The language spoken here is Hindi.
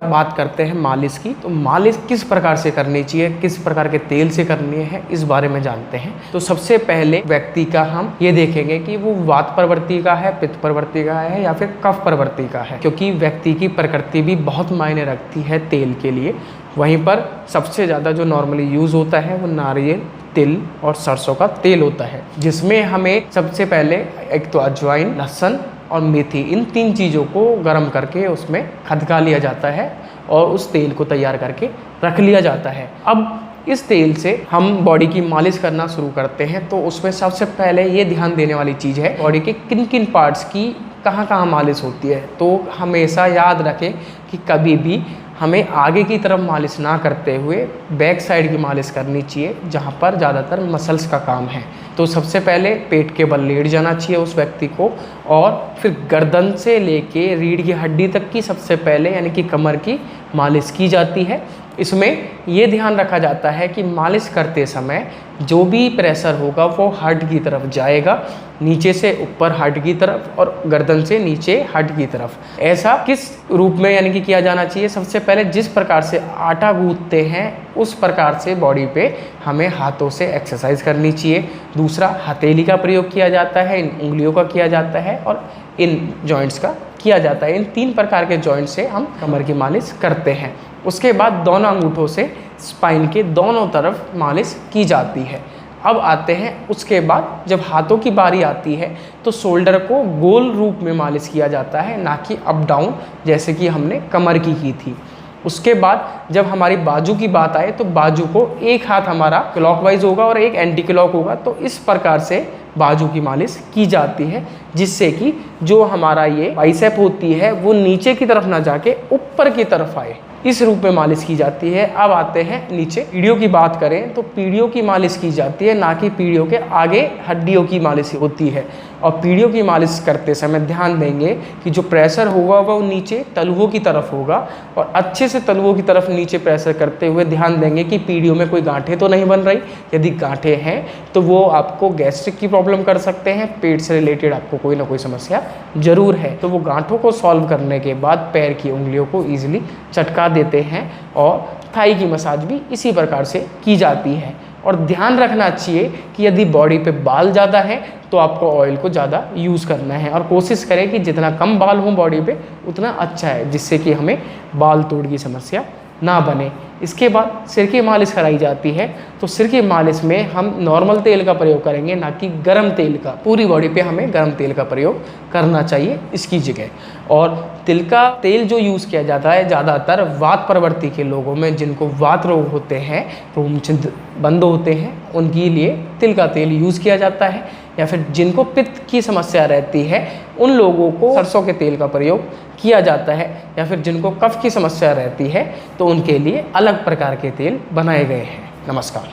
बात करते हैं मालिश की। तो मालिश किस प्रकार से करनी चाहिए, किस प्रकार के तेल से करनी है, इस बारे में जानते हैं। तो सबसे पहले व्यक्ति का हम ये देखेंगे कि वो वात प्रवृत्ति का है, पित्त प्रवृत्ति का है या फिर कफ प्रवृत्ति का है, क्योंकि व्यक्ति की प्रकृति भी बहुत मायने रखती है तेल के लिए। वहीं पर सबसे ज़्यादा जो नॉर्मली यूज़ होता है वो नारियल, तिल और सरसों का तेल होता है, जिसमें हमें सबसे पहले एक तो अजवाइन, लहसुन और मेथी, इन 3 चीज़ों को गर्म करके उसमें खदका लिया जाता है और उस तेल को तैयार करके रख लिया जाता है। अब इस तेल से हम बॉडी की मालिश करना शुरू करते हैं। तो उसमें सबसे पहले ये ध्यान देने वाली चीज़ है बॉडी के किन किन पार्ट्स की कहाँ कहाँ मालिश होती है। तो हमेशा याद रखें कि कभी भी हमें आगे की तरफ मालिश ना करते हुए बैक साइड की मालिश करनी चाहिए, जहाँ पर ज़्यादातर मसल्स का काम है। तो सबसे पहले पेट के बल लेट जाना चाहिए उस व्यक्ति को, और फिर गर्दन से लेके रीढ़ की हड्डी तक की सबसे पहले यानी कि कमर की मालिश की जाती है। इसमें ये ध्यान रखा जाता है कि मालिश करते समय जो भी प्रेशर होगा वो हार्ट की तरफ जाएगा, नीचे से ऊपर हार्ट की तरफ और गर्दन से नीचे हार्ट की तरफ। ऐसा किस रूप में यानी कि किया जाना चाहिए? सबसे पहले जिस प्रकार से आटा गूंथते हैं उस प्रकार से बॉडी पे हमें हाथों से एक्सरसाइज करनी चाहिए। दूसरा, हथेली का प्रयोग किया जाता है, इन उंगलियों का किया जाता है और इन जॉइंट्स का किया जाता है। इन 3 प्रकार के जॉइंट से हम कमर की मालिश करते हैं। उसके बाद दोनों अंगूठों से स्पाइन के दोनों तरफ मालिश की जाती है। अब आते हैं उसके बाद जब हाथों की बारी आती है तो शोल्डर को गोल रूप में मालिश किया जाता है, ना कि अप डाउन जैसे कि हमने कमर की थी। उसके बाद जब हमारी बाजू की बात आए तो बाजू को एक हाथ हमारा क्लॉकवाइज होगा और एक एंटी क्लॉक होगा। तो इस प्रकार से बाजू की मालिश की जाती है, जिससे कि जो हमारा ये बाइसेप होती है वो नीचे की तरफ ना जाके ऊपर की तरफ आए, इस रूप में मालिश की जाती है। अब आते हैं नीचे पीढ़ियों की बात करें तो पीढ़ियों की मालिश की जाती है, ना कि पीढ़ियों के आगे हड्डियों की मालिश होती है। और पीढ़ियों की मालिश करते समय ध्यान देंगे कि जो प्रेशर होगा वो नीचे तलुओं की तरफ होगा, और अच्छे से तलुओं की तरफ नीचे प्रेशर करते हुए ध्यान देंगे कि पीढ़ियों में कोई गांठें तो नहीं बन रही। यदि गांठें हैं तो वो आपको गैस्ट्रिक की प्रॉब्लम कर सकते हैं, पेट से रिलेटेड आपको कोई ना कोई समस्या जरूर है। तो वो गांठों को सॉल्व करने के बाद पैर की उंगलियों को ईजिली चटका देते हैं, और थाई की मसाज भी इसी प्रकार से की जाती है। और ध्यान रखना चाहिए कि यदि बॉडी पे बाल ज़्यादा है तो आपको ऑयल को ज़्यादा यूज़ करना है, और कोशिश करें कि जितना कम बाल हो बॉडी पे उतना अच्छा है, जिससे कि हमें बाल तोड़ की समस्या ना बने। इसके बाद सिर की मालिश कराई जाती है। तो सिर की मालिश में हम नॉर्मल तेल का प्रयोग करेंगे, ना कि गर्म तेल का। पूरी बॉडी पे हमें गर्म तेल का प्रयोग करना चाहिए इसकी जगह। और तिल का तेल जो यूज़ किया जाता है ज़्यादातर वात प्रवृत्ति के लोगों में, जिनको वात रोग होते हैं, रोमछिद्र बंद होते हैं, उनके लिए तिल का तेल यूज़ किया जाता है। या फिर जिनको पित्त की समस्या रहती है उन लोगों को सरसों के तेल का प्रयोग किया जाता है। या फिर जिनको कफ की समस्या रहती है तो उनके लिए अलग प्रकार के तेल बनाए गए हैं। नमस्कार।